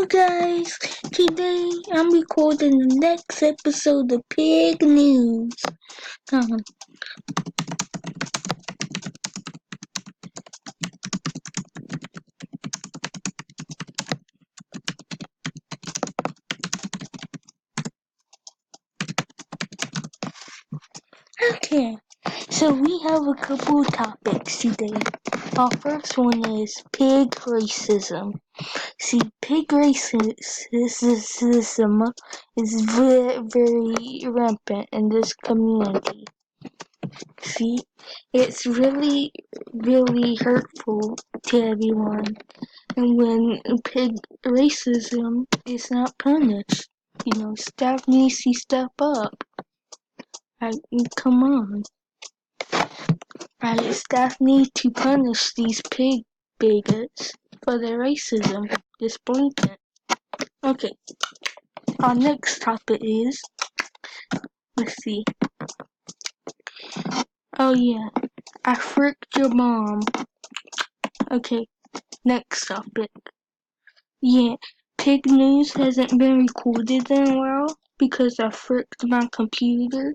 guys, today I'm recording the next episode of Pig News. Um, okay, so we have a couple of topics today. Our first one is pig racism. See, pig racism is very rampant in this community. See, it's really hurtful to everyone. And when pig racism is not punished, staff needs to step up. Come on. Staff need to punish these pig bigots for their racism. It's blatant. Okay, our next topic is, let's see. Oh yeah, I fricked your mom. Okay, next topic. Yeah, pig news hasn't been recorded in a while because I fricked my computer.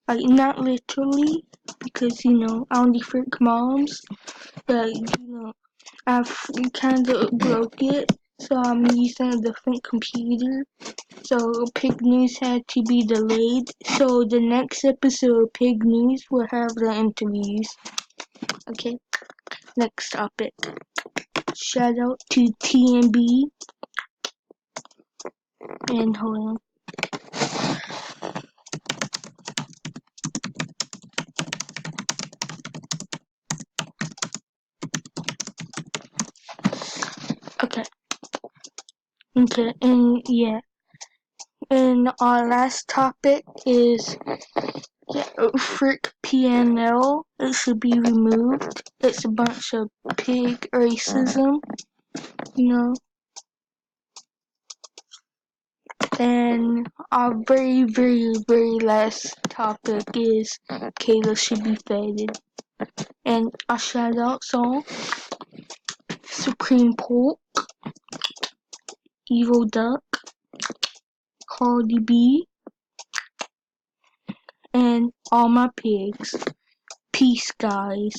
Not literally, because, I only frick moms, but, I've kinda broke it, so I'm using a different computer. So Pig News had to be delayed. So the next episode of Pig News will have the interviews. Okay, next topic. Shout out to TNB. And hold on. Okay, and yeah. And our last topic is frick PNL. It should be removed. It's a bunch of pig racism, And our very last topic is Kayla should be faded. And our shout out song, Supreme Pork, Evil Duck, Cardi B, and all my pigs. Peace, guys.